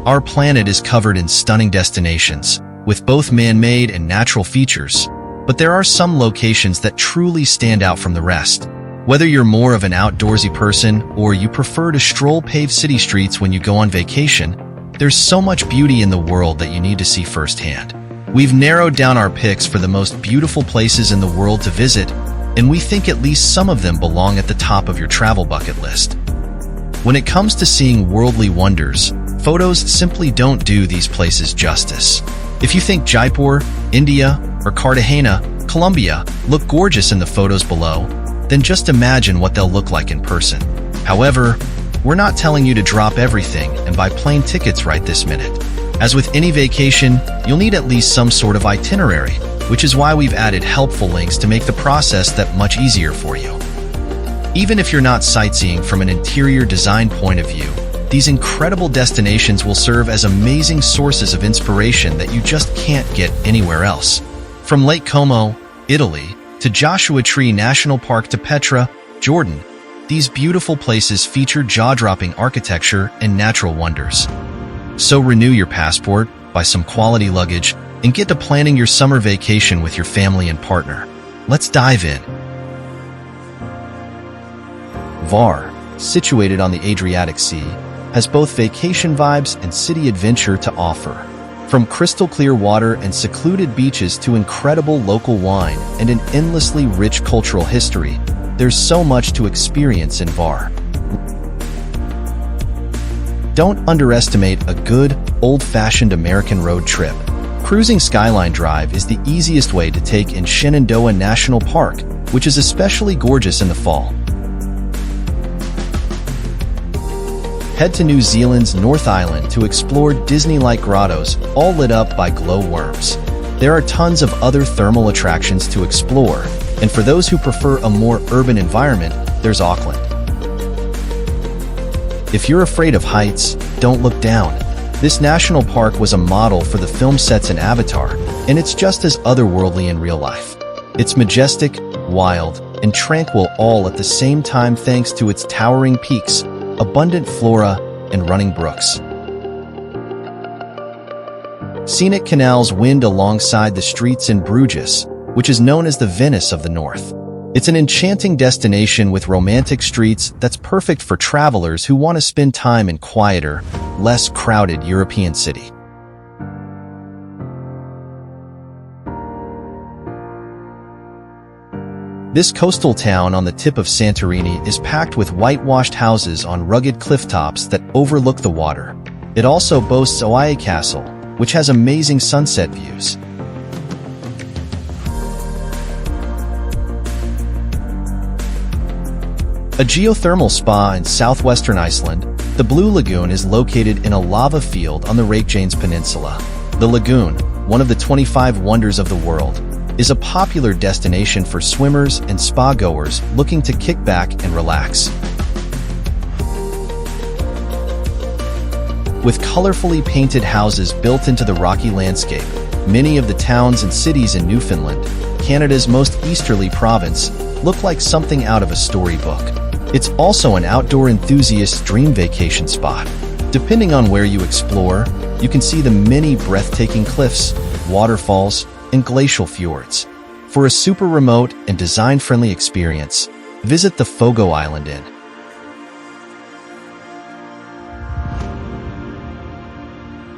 Our planet is covered in stunning destinations, with both man-made and natural features, but there are some locations that truly stand out from the rest. Whether you're more of an outdoorsy person or you prefer to stroll paved city streets when you go on vacation, there's so much beauty in the world that you need to see firsthand. We've narrowed down our picks for the most beautiful places in the world to visit, and we think at least some of them belong at the top of your travel bucket list. When it comes to seeing worldly wonders, photos simply don't do these places justice. If you think Jaipur, India, or Cartagena, Colombia look gorgeous in the photos below, then just imagine what they'll look like in person. However, we're not telling you to drop everything and buy plane tickets right this minute. As with any vacation, you'll need at least some sort of itinerary, which is why we've added helpful links to make the process that much easier for you. Even if you're not sightseeing from an interior design point of view, these incredible destinations will serve as amazing sources of inspiration that you just can't get anywhere else. From Lake Como, Italy, to Joshua Tree National Park to Petra, Jordan, these beautiful places feature jaw-dropping architecture and natural wonders. So renew your passport, buy some quality luggage, and get to planning your summer vacation with your family and partner. Let's dive in. Var, situated on the Adriatic Sea, has both vacation vibes and city adventure to offer. From crystal-clear water and secluded beaches to incredible local wine and an endlessly rich cultural history, there's so much to experience in Var. Don't underestimate a good, old-fashioned American road trip. Cruising Skyline Drive is the easiest way to take in Shenandoah National Park, which is especially gorgeous in the fall. Head to New Zealand's North Island to explore Disney-like grottos, all lit up by glowworms. There are tons of other thermal attractions to explore, and for those who prefer a more urban environment, there's Auckland. If you're afraid of heights, don't look down. This national park was a model for the film sets in Avatar, and it's just as otherworldly in real life. It's majestic, wild, and tranquil all at the same time thanks to its towering peaks, abundant flora, and running brooks. Scenic canals wind alongside the streets in Bruges, which is known as the Venice of the North. It's an enchanting destination with romantic streets that's perfect for travelers who want to spend time in quieter, less crowded European city. This coastal town on the tip of Santorini is packed with whitewashed houses on rugged cliff tops that overlook the water. It also boasts Oahe Castle, which has amazing sunset views. A geothermal spa in southwestern Iceland, the Blue Lagoon is located in a lava field on the Reykjanes Peninsula. The lagoon, one of the 25 wonders of the world, is a popular destination for swimmers and spa-goers looking to kick back and relax. With colorfully painted houses built into the rocky landscape, many of the towns and cities in Newfoundland, Canada's most easterly province, look like something out of a storybook. It's also an outdoor enthusiast's dream vacation spot. Depending on where you explore, you can see the many breathtaking cliffs, waterfalls, and glacial fjords. For a super remote and design-friendly experience, visit the Fogo Island Inn.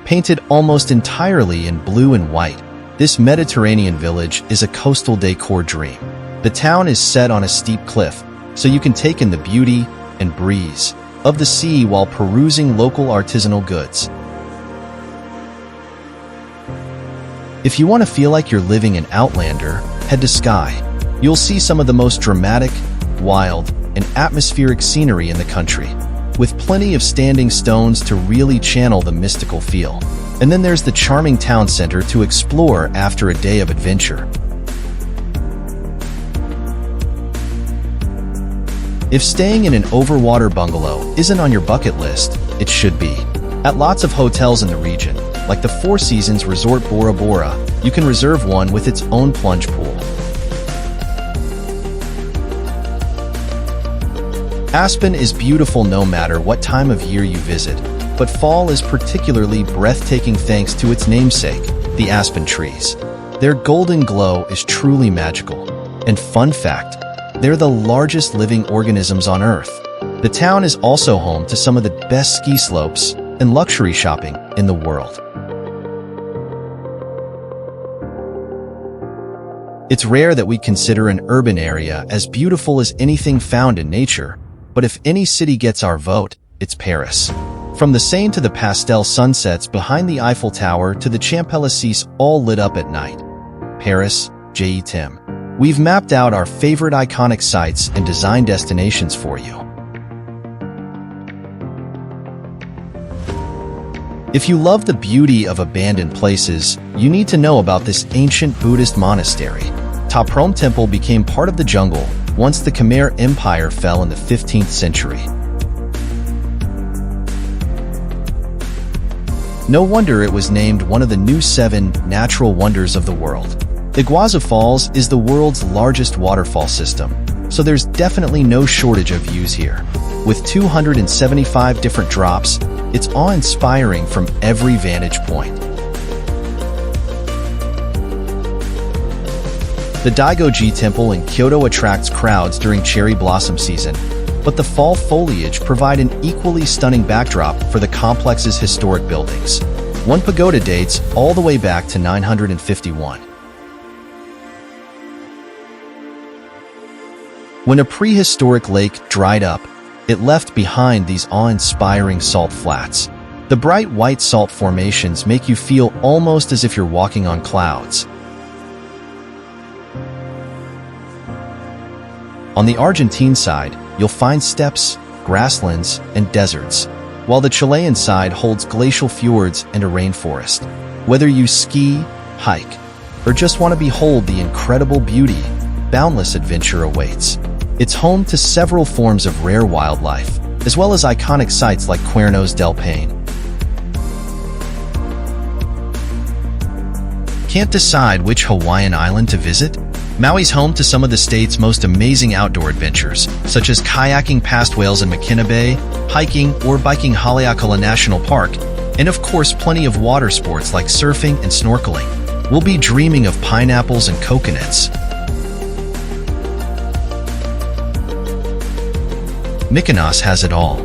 Painted almost entirely in blue and white, this Mediterranean village is a coastal decor dream. The town is set on a steep cliff, so you can take in the beauty and breeze of the sea while perusing local artisanal goods. If you want to feel like you're living in Outlander, head to Skye. You'll see some of the most dramatic, wild, and atmospheric scenery in the country, with plenty of standing stones to really channel the mystical feel. And then there's the charming town center to explore after a day of adventure. If staying in an overwater bungalow isn't on your bucket list, it should be. At lots of hotels in the region, like the Four Seasons Resort Bora Bora, you can reserve one with its own plunge pool. Aspen is beautiful no matter what time of year you visit. but fall is particularly breathtaking thanks to its namesake, the aspen trees. Their golden glow is truly magical. And fun fact, they're the largest living organisms on Earth. The town is also home to some of the best ski slopes and luxury shopping in the world. It's rare that we consider an urban area as beautiful as anything found in nature, but if any city gets our vote, it's Paris. From the Seine to the pastel sunsets behind the Eiffel Tower to the Champs-Élysées all lit up at night. Paris, J.E. Tim. We've mapped out our favorite iconic sites and design destinations for you. If you love the beauty of abandoned places, you need to know about this ancient Buddhist monastery. Ta Prohm Temple became part of the jungle once the Khmer Empire fell in the 15th century. No wonder it was named one of the new 7 natural wonders of the world. The Iguazu Falls is the world's largest waterfall system, so there's definitely no shortage of views here. With 275 different drops, it's awe-inspiring from every vantage point. The Daigoji Temple in Kyoto attracts crowds during cherry blossom season, but the fall foliage provide an equally stunning backdrop for the complex's historic buildings. One pagoda dates all the way back to 951. When a prehistoric lake dried up, it left behind these awe-inspiring salt flats. The bright white salt formations make you feel almost as if you're walking on clouds. On the Argentine side, you'll find steppes, grasslands, and deserts, while the Chilean side holds glacial fjords and a rainforest. Whether you ski, hike, or just want to behold the incredible beauty, boundless adventure awaits. It's home to several forms of rare wildlife, as well as iconic sites like Cuernos del Paine. Can't decide which Hawaiian island to visit? Maui's home to some of the state's most amazing outdoor adventures, such as kayaking past whales in McKenna Bay, hiking or biking Haleakala National Park, and of course plenty of water sports like surfing and snorkeling. We'll be dreaming of pineapples and coconuts. Mykonos has it all.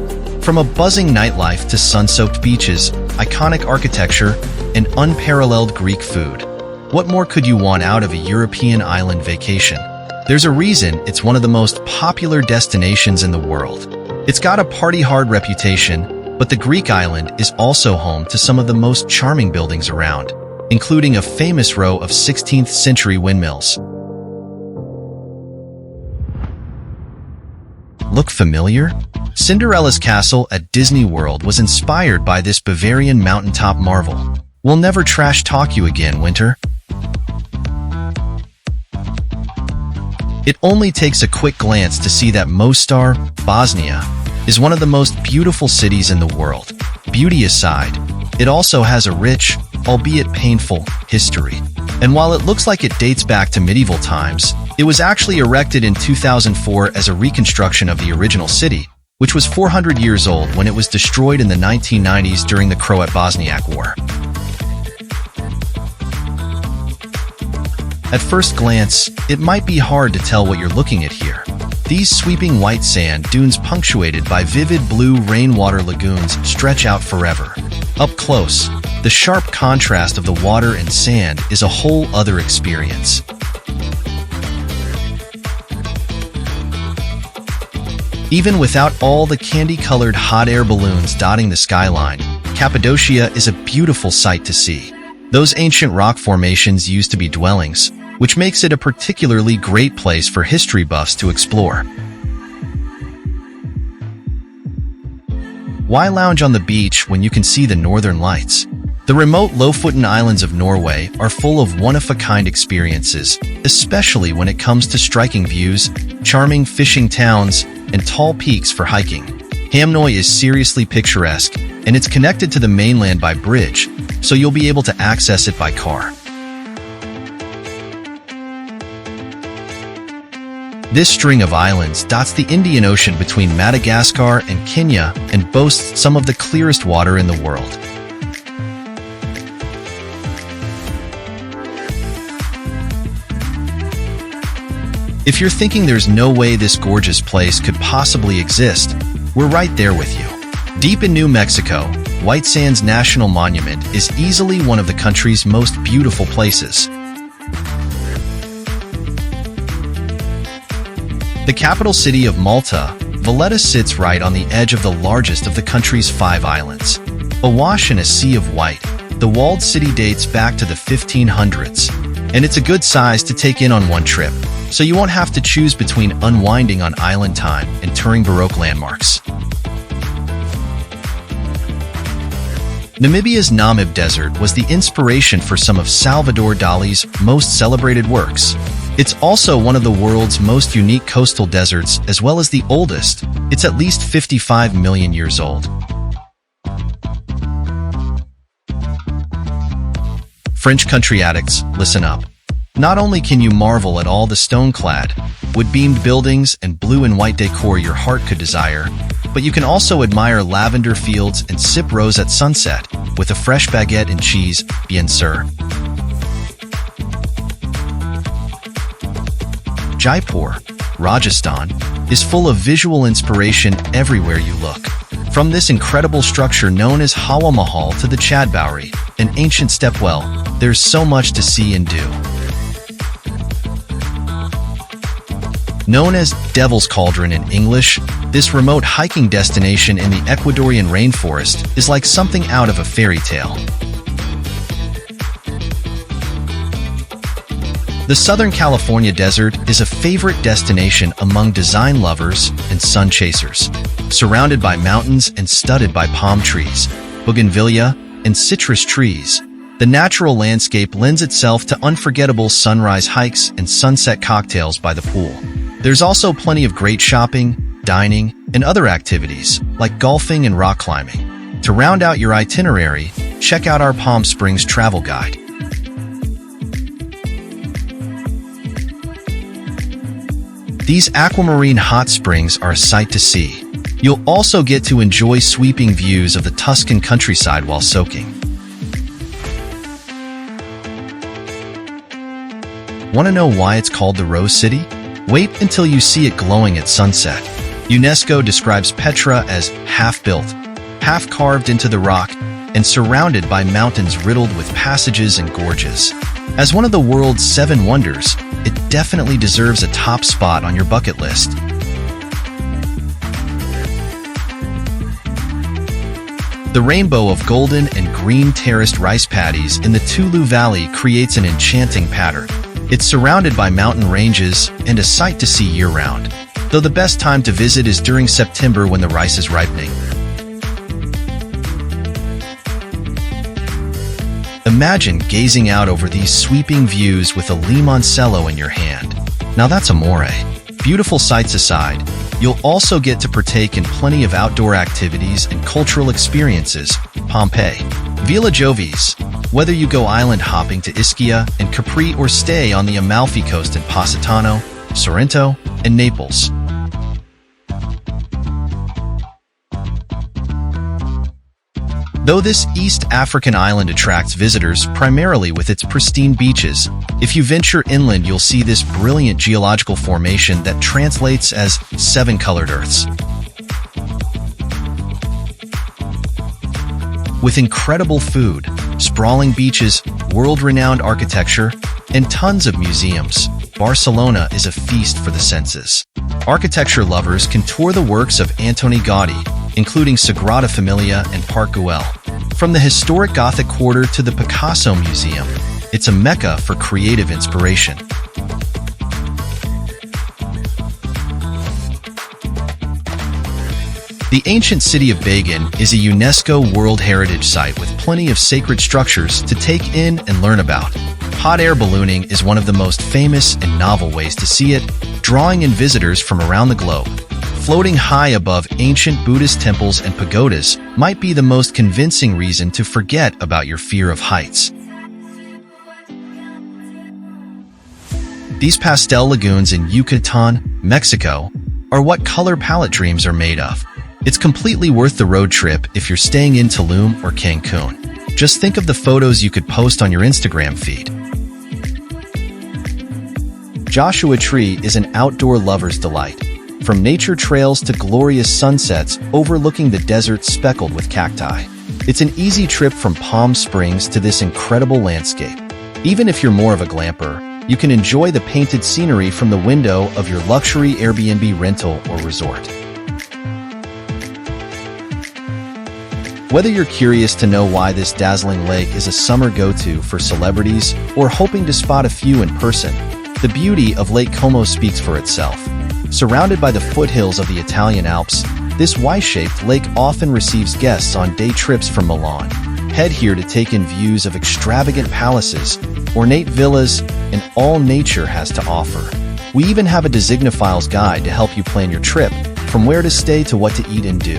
From a buzzing nightlife to sun-soaked beaches, iconic architecture, and unparalleled Greek food. What more could you want out of a European island vacation? There's a reason it's one of the most popular destinations in the world. It's got a party-hard reputation, but the Greek island is also home to some of the most charming buildings around, including a famous row of 16th-century windmills. Look familiar? Cinderella's castle at Disney World was inspired by this Bavarian mountaintop marvel. We'll never trash-talk you again, Winter. It only takes a quick glance to see that Mostar, Bosnia, is one of the most beautiful cities in the world. Beauty aside, it also has a rich, albeit painful, history. And while it looks like it dates back to medieval times, it was actually erected in 2004 as a reconstruction of the original city, which was 400 years old when it was destroyed in the 1990s during the Croat-Bosniak War. At first glance, it might be hard to tell what you're looking at here. These sweeping white sand dunes punctuated by vivid blue rainwater lagoons stretch out forever. Up close, the sharp contrast of the water and sand is a whole other experience. Even without all the candy-colored hot air balloons dotting the skyline, Cappadocia is a beautiful sight to see. Those ancient rock formations used to be dwellings, which makes it a particularly great place for history buffs to explore. Why lounge on the beach when you can see the northern lights? The remote Lofoten Islands of Norway are full of one-of-a-kind experiences, especially when it comes to striking views, charming fishing towns, and tall peaks for hiking. Hamnøy is seriously picturesque, and it's connected to the mainland by bridge, so you'll be able to access it by car. This string of islands dots the Indian Ocean between Madagascar and Kenya and boasts some of the clearest water in the world. If you're thinking there's no way this gorgeous place could possibly exist, we're right there with you. Deep in New Mexico, White Sands National Monument is easily one of the country's most beautiful places. The capital city of Malta, Valletta sits right on the edge of the largest of the country's 5 islands. Awash in a sea of white, the walled city dates back to the 1500s, and it's a good size to take in on one trip, so you won't have to choose between unwinding on island time and touring Baroque landmarks. Namibia's Namib Desert was the inspiration for some of Salvador Dali's most celebrated works. It's also one of the world's most unique coastal deserts, as well as the oldest. It's at least 55 million years old. French country addicts, listen up. Not only can you marvel at all the stone-clad, wood-beamed buildings and blue and white decor your heart could desire, but you can also admire lavender fields and sip rose at sunset with a fresh baguette and cheese, bien sûr. Jaipur, Rajasthan, is full of visual inspiration everywhere you look. From this incredible structure known as Hawa Mahal to the Chad Bowery, an ancient stepwell, there's so much to see and do. Known as Devil's Cauldron in English, this remote hiking destination in the Ecuadorian rainforest is like something out of a fairy tale. The Southern California desert is a favorite destination among design lovers and sun chasers. Surrounded by mountains and studded by palm trees, bougainvillea, and citrus trees, the natural landscape lends itself to unforgettable sunrise hikes and sunset cocktails by the pool. There's also plenty of great shopping, dining, and other activities, like golfing and rock climbing. To round out your itinerary, check out our Palm Springs travel guide. These aquamarine hot springs are a sight to see. You'll also get to enjoy sweeping views of the Tuscan countryside while soaking. Want to know why it's called the Rose City? Wait until you see it glowing at sunset. UNESCO describes Petra as half-built, half-carved into the rock, and surrounded by mountains riddled with passages and gorges. As one of the world's 7 wonders, it definitely deserves a top spot on your bucket list. The rainbow of golden and green terraced rice paddies in the Tulu Valley creates an enchanting pattern. It's surrounded by mountain ranges and a sight to see year-round, though the best time to visit is during September when the rice is ripening. Imagine gazing out over these sweeping views with a limoncello in your hand. Now that's amore. Beautiful sights aside, you'll also get to partake in plenty of outdoor activities and cultural experiences. Pompeii, Villa Jovis. Whether you go island hopping to Ischia and Capri or stay on the Amalfi Coast in Positano, Sorrento, and Naples. Though this East African island attracts visitors primarily with its pristine beaches, if you venture inland you'll see this brilliant geological formation that translates as 7 colored Earths. With incredible food, sprawling beaches, world-renowned architecture, and tons of museums, Barcelona is a feast for the senses. Architecture lovers can tour the works of Antoni Gaudí, including Sagrada Familia and Park Güell. From the historic Gothic Quarter to the Picasso Museum, it's a mecca for creative inspiration. The ancient city of Bagan is a UNESCO World Heritage Site with plenty of sacred structures to take in and learn about. Hot air ballooning is one of the most famous and novel ways to see it, drawing in visitors from around the globe. Floating high above ancient Buddhist temples and pagodas might be the most convincing reason to forget about your fear of heights. These pastel lagoons in Yucatan, Mexico, are what color palette dreams are made of. It's completely worth the road trip if you're staying in Tulum or Cancun. Just think of the photos you could post on your Instagram feed. Joshua Tree is an outdoor lover's delight. From nature trails to glorious sunsets overlooking the desert speckled with cacti. It's an easy trip from Palm Springs to this incredible landscape. Even if you're more of a glamper, you can enjoy the painted scenery from the window of your luxury Airbnb rental or resort. Whether you're curious to know why this dazzling lake is a summer go-to for celebrities or hoping to spot a few in person, the beauty of Lake Como speaks for itself. Surrounded by the foothills of the Italian Alps, this Y-shaped lake often receives guests on day trips from Milan. Head here to take in views of extravagant palaces, ornate villas, and all nature has to offer. We even have a Designophiles guide to help you plan your trip, from where to stay to what to eat and do.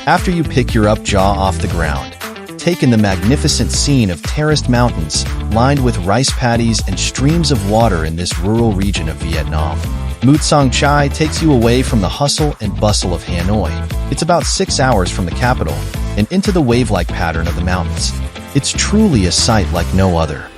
After you pick your up jaw off the ground, take in the magnificent scene of terraced mountains lined with rice paddies and streams of water in this rural region of Vietnam. Muat Sang Chai takes you away from the hustle and bustle of Hanoi. It's about 6 hours from the capital and into the wave-like pattern of the mountains. It's truly a sight like no other.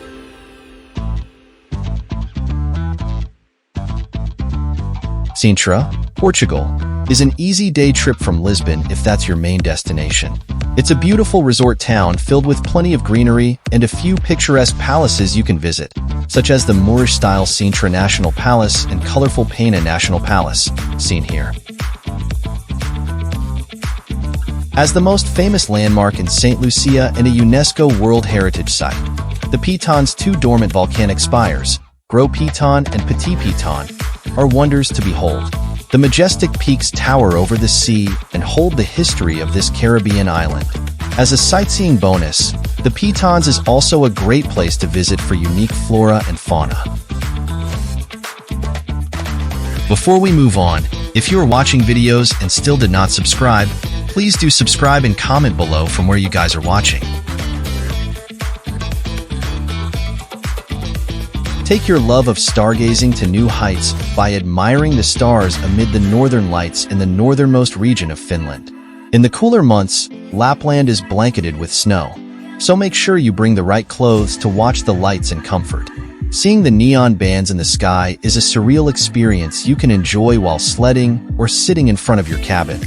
Sintra, Portugal, is an easy day trip from Lisbon if that's your main destination. It's a beautiful resort town filled with plenty of greenery and a few picturesque palaces you can visit, such as the Moorish-style Sintra National Palace and colorful Pena National Palace, seen here. As the most famous landmark in St. Lucia and a UNESCO World Heritage Site, the Piton's two dormant volcanic spires, Gros Piton and Petit Piton, are wonders to behold. The majestic peaks tower over the sea and hold the history of this Caribbean island. As a sightseeing bonus, the Pitons is also a great place to visit for unique flora and fauna. Before we move on, if you are watching videos and still did not subscribe, please do subscribe and comment below from where you guys are watching. Take your love of stargazing to new heights by admiring the stars amid the northern lights in the northernmost region of Finland. In the cooler months, Lapland is blanketed with snow, so make sure you bring the right clothes to watch the lights in comfort. Seeing the neon bands in the sky is a surreal experience you can enjoy while sledding or sitting in front of your cabin.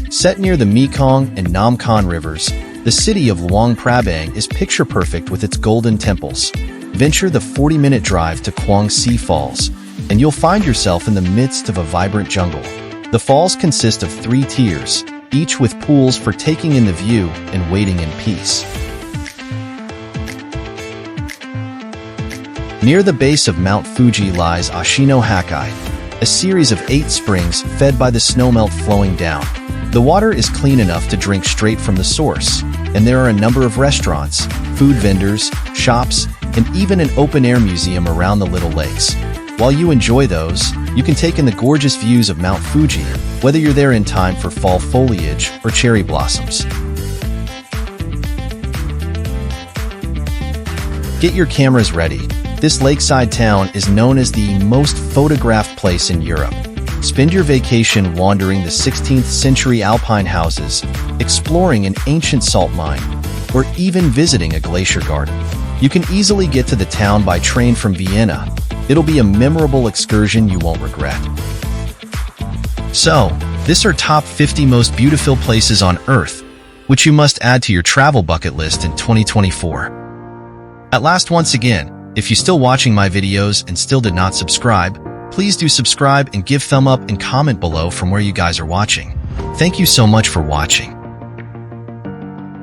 Set near the Mekong and Nam Khan rivers, the city of Luang Prabang is picture-perfect with its golden temples. Venture the 40-minute drive to Quang Si Falls, and you'll find yourself in the midst of a vibrant jungle. The falls consist of 3 tiers, each with pools for taking in the view and wading in peace. Near the base of Mount Fuji lies Ashino Hakai, a series of 8 springs fed by the snowmelt flowing down. The water is clean enough to drink straight from the source, and there are a number of restaurants, food vendors, shops, and even an open-air museum around the little lakes. While you enjoy those, you can take in the gorgeous views of Mount Fuji, whether you're there in time for fall foliage or cherry blossoms. Get your cameras ready. This lakeside town is known as the most photographed place in Europe. Spend your vacation wandering the 16th century alpine houses, exploring an ancient salt mine, or even visiting a glacier garden. You can easily get to the town by train from Vienna. It'll be a memorable excursion you won't regret. So, these are top 50 most beautiful places on Earth, which you must add to your travel bucket list in 2024. At last, once again, if you're still watching my videos and still did not subscribe, please do subscribe and give thumb up and comment below from where you guys are watching. Thank you so much for watching.